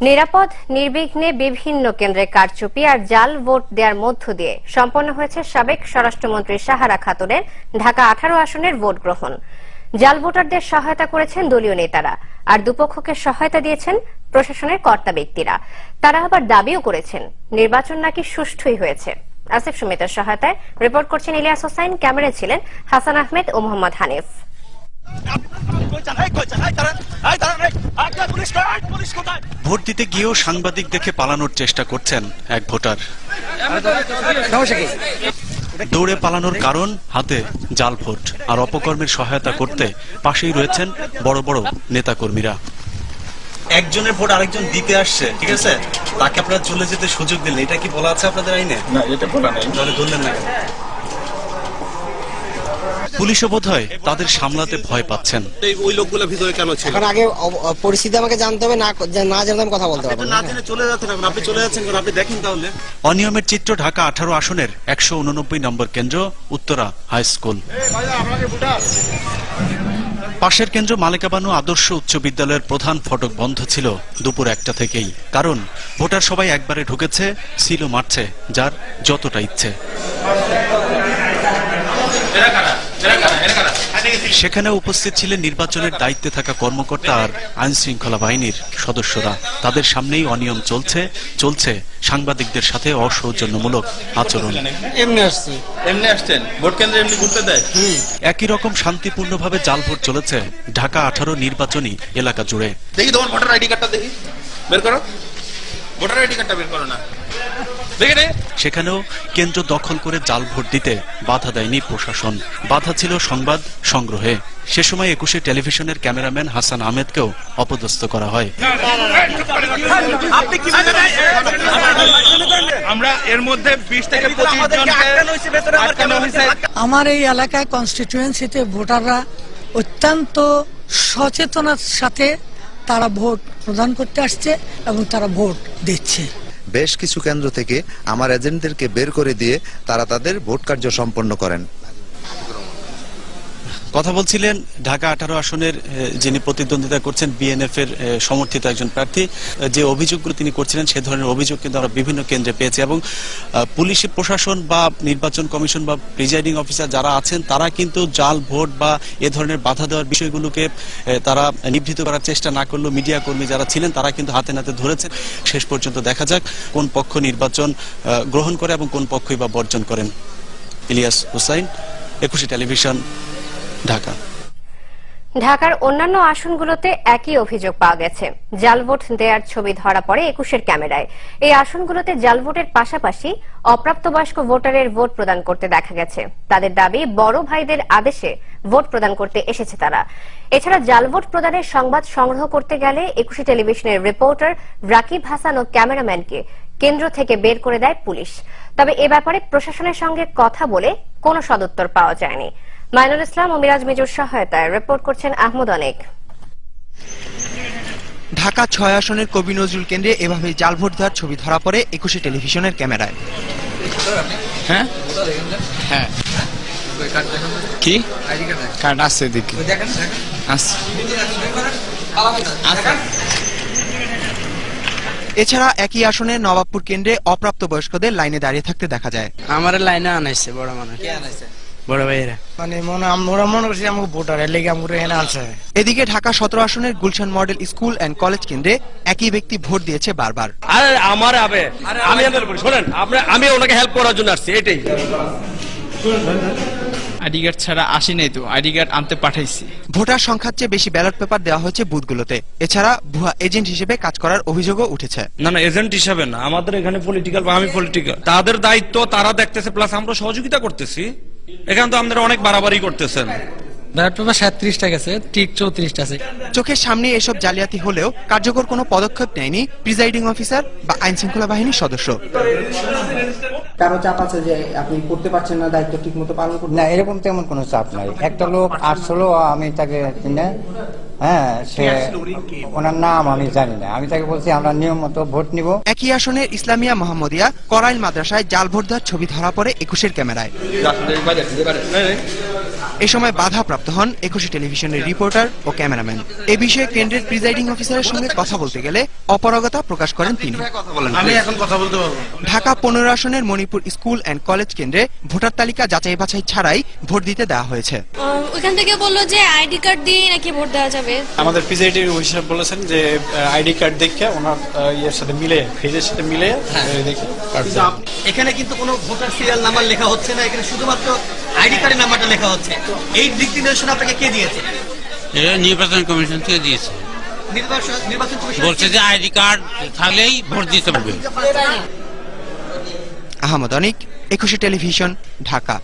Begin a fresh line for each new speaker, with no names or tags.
নিরাপদ নির্বিঘ্নে বিভিন্ন কেন্দ্রে কারচুপি আর জাল ভোট দেওয়ার মধ্য দিয়ে সম্পন্ন হয়েছে সাবেক স্বরাষ্ট্রমন্ত্রী সাহারা খাতুনের ঢাকা 18 আসনের ভোট গ্রহণ। জাল ভোটারদের সহায়তা করেছেন দলীয় নেতারা, আর দুপক্ষকে সহায়তা দিয়েছেন প্রশাসনের কর্তা ব্যক্তিরা। তারা আবার দাবিও করেছেন নির্বাচন নাকি সুষ্ঠুই হয়েছে। আসিফ সুমিতের সহায়তায় রিপোর্ট করছেন ইলিয়াস হোসাইন, ক্যামেরায় ছিলেন হাসান আহমেদ ও মোহাম্মদ হানিফ।
ভোট দিতে গিয়েও সাংবাদিক দেখে পালানোর চেষ্টা করছেন এক ভোটার। দৌড়ে পালানোর কারণ হাতে জাল ভোট, আর অপকর্মের সহায়তা করতে পাশেই রয়েছেন বড় বড় নেতাকর্মীরা। একজনের ভোট আরেকজন দিতে আসছে, ঠিক আছে, তাকে আপনারা চলে যেতে সুযোগ দিলেন, এটা কি বলা আছে আপনাদের আইনে?
না, এটা বলা নাই।
তাহলে ধরলেন না। পুলিশও বোধহয় তাদের সামলাতে ভয় পাচ্ছেন।
ওই লোকগুলো ভিতরে কেন ছিল?
এখন আগে পরিস্থিতি আমাকে জানতে হবে, না জানলে আমি কথা বলতে পারবো
না। জেনে চলে যাচ্ছেন, আপনি চলে যাচ্ছেন, আপনি দেখেন তাহলে।
অনিয়মের চিত্র ঢাকা 18 আসনের 189 নম্বর কেন্দ্র উত্তরা হাই স্কুল। পাশের কেন্দ্র মালেকা বানু আদর্শ উচ্চ বিদ্যালয়ের প্রধান ফটক বন্ধ ছিল দুপুর 1টা থেকেই, কারণ ভোটার সবাই একবারে ঢুকেছে, ছিল মারছে যার যতটা ইচ্ছে। সেখানে উপস্থিত ছিলেন নির্বাচনের দায়িত্বে থাকা কর্মকর্তা আর আইন শৃঙ্খলা বাহিনীর সদস্যরা। তাদের সামনেই অনিয়ম চলছে সাংবাদিকদের সাথে অসৌজন্যমূলক আচরণ।
এমনি আসছেন ভোট কেন্দ্রে, এমনি ঘুরতে দেয়।
একই রকম শান্তিপূর্ণভাবে জাল ভোট চলেছে ঢাকা 18 নির্বাচনী এলাকা জুড়ে।
দেখি তোমার ভোটার আইডি কার্ডটা দেখি, বের করো। ভোটার আইডি কার্ডটা বের করো না।
সেখানেও কেন্দ্র দখল করে জাল ভোট দিতে বাধা দেয়নি প্রশাসন, বাধা ছিল সংবাদ সংগ্রহে। সে সময় 21 টেলিভিশনের ক্যামেরাম্যান হাসান আহমেদকেও অপদস্থ করা হয়।
আমরা এর মধ্যে 20 থেকে 25 জন।
আমার এই এলাকায় কনস্টিটিউয়েন্সিতে ভোটাররা অত্যন্ত সচেতনার সাথে তারা ভোট প্রদান করতে আসছে এবং তারা ভোট দিচ্ছে।
বেশ কিছু কেন্দ্র থেকে আমার এজেন্টদেরকে বের করে দিয়ে তারা তাদের ভোট কার্য সম্পন্ন করেন।
কথা বলছিলেন ঢাকা 18 আসনের যিনি প্রতিদ্বন্দ্বিতা করছেন বিএনএফ এর সমর্থিত একজন প্রার্থী। যে অভিযোগগুলো তিনি করছিলেন সে ধরনের অভিযোগ কিন্তু আমরা বিভিন্ন কেন্দ্রে পেয়েছি, এবং পুলিশ প্রশাসন বা নির্বাচন কমিশন বা প্রিজাইডিং অফিসার যারা আছেন তারা কিন্তু জাল ভোট বা এ ধরনের বাধা দেওয়ার বিষয়গুলোকে তারা নিবৃত্ত করার চেষ্টা না করলেও মিডিয়া কর্মী যারা ছিলেন তারা কিন্তু হাতে নাতে ধরেছেন। শেষ পর্যন্ত দেখা যাক কোন পক্ষ নির্বাচন গ্রহণ করে এবং কোন পক্ষই বা বর্জন করেন। ইলিয়াস হোসাইন, 21 টেলিভিশন, ঢাকা।
ঢাকার অন্যান্য আসনগুলোতে একই অভিযোগ পাওয়া গেছে। জাল ভোট দেওয়ার ছবি ধরা পড়ে 21-এর ক্যামেরায়। এই আসনগুলোতে জাল ভোটের পাশাপাশি অপ্রাপ্তবয়স্ক ভোটারের ভোট প্রদান করতে দেখা গেছে। তাদের দাবি, বড় ভাইদের আদেশে ভোট প্রদান করতে এসেছে তারা। এছাড়া জাল ভোট প্রদানের সংবাদ সংগ্রহ করতে গেলে 21 টেলিভিশনের রিপোর্টার রাকিব হাসান ও ক্যামেরাম্যানকে কেন্দ্র থেকে বের করে দেয় পুলিশ। তবে এ ব্যাপারে প্রশাসনের সঙ্গে কথা বলে কোনো সদুত্তর পাওয়া যায়নি। মাইনুল ইসলাম ও মিরাজ মিজুর সহায়তায় রিপোর্ট করছেন আহমদ অনেক।
ঢাকা 6 আসনের কবি নজরুল কেন্দ্রে এভাবে জাল ভোট দেওয়ার ছবি ধরা পড়ে 21 টেলিভিশনের ক্যামেরায়।
হ্যাঁ হ্যাঁ, কি কার্ড আছে দেখি।
এছাড়া একই আসনে নবাবপুর কেন্দ্রে অপ্রাপ্তবয়স্কদের লাইনে দাঁড়িয়ে থাকতে দেখা যায়।
আমার লাইনে আনাইছে বড় মানুষ, বড় ভাইয়েরা, মানে আমরা মনে করছি আমাকে ভোটার এর লেগে আমরা এখানে আনছে।
এদিকে ঢাকা 17 আসনের Gulshan model school and college কেন্দ্রে একই ব্যক্তি ভোট দিয়েছে বারবার।
আরে আমার আমি ওনাকে হেল্প করার জন্য আসছি, এটাই।
আইডি কার্ড ছাড়া আসি নাই তো, আইডি কার্ড আনতে পাঠাইছি।
ভোটার সংখ্যার চেয়ে বেশি ব্যালট পেপার দেওয়া হয়েছে বুথগুলোতে। এছাড়া ভুয়া এজেন্ট হিসেবে কাজ করার অভিযোগও উঠেছে।
না, এজেন্ট হিসাবে না, আমাদের এখানে পলিটিক্যাল বা আমি পলিটিক্যাল, তাদের দায়িত্ব তারা দেখতেছে, প্লাস আমরা সহযোগিতা করতেছি। এখানে তো আমাদের অনেক বাড়াবাড়ি করতেছেন।
ব্যালট পেপার 37টা গেছে, ঠিক 34টা আছে।
চোখের সামনে এসব জালিয়াতি হলেও কার্যকর কোনো পদক্ষেপ নেয়নি প্রিজাইডিং অফিসার বা আইন শৃঙ্খলা বাহিনীর সদস্য।
কারো চাপ আছে যে আপনি করতে পারছেন না, দায়িত্ব ঠিক মতো পালন করতে?
না, এরকম তেমন কোনো চাপ নাই। একটা লোক আসছিল, আমি তাকে সে ওনার নাম আমি জানি না, আমি তাকে বলছি আমরা নিয়ম মতো ভোট নিব।
একই আসনের ইসলামিয়া মোহাম্মদিয়া করাইল মাদ্রাসায় জাল ভোট দেওয়ার ছবি ধরা পড়ে 21-এর ক্যামেরায়। এ সময় বাধাপ্রাপ্ত হন 21 টেলিভিশনের রিপোর্টার ও ক্যামেরাম্যান। এ বিষয়ে কেন্দ্রের প্রিজাইডিং অফিসারের সঙ্গে কথা বলতে গেলে অপারগতা প্রকাশ করেন তিনি।
আমি এখন কথা বলতে পারবো।
ঢাকা 15 আসনের মণিপুর স্কুল অ্যান্ড কলেজ কেন্দ্রে ভোটার তালিকা যাচাই বাছাই ছাড়াই ভোট দিতে দেওয়া হয়েছে।
ওইখান থেকে বললো যে আইডি কার্ড দিয়ে নাকি ভোট দেওয়া যাবে।
আমাদের প্রিজাইডিং অফিসার বলেছেন যে আইডি কার্ড দেখে ওনার ইয়ের সাথে মিলে ফেজের সাথে মিলে দেখে।
এখানে কিন্তু কোনো ভোটার সিরিয়াল নাম্বার লেখা হচ্ছে না, এখানে শুধুমাত্র আইডি কার্ডের নাম্বারটা লেখা হচ্ছে। এই দিক নির্দেশনা আপনাকে কে দিয়েছে?
এটা নির্বাচন কমিশন থেকে দিয়েছে।
নির্বাচন কমিশন
বলছে যে আইডি কার্ড থাকলেই ভোট দিতে পারবে।
আহমদ অনিক, 21 টেলিভিশন, ঢাকা।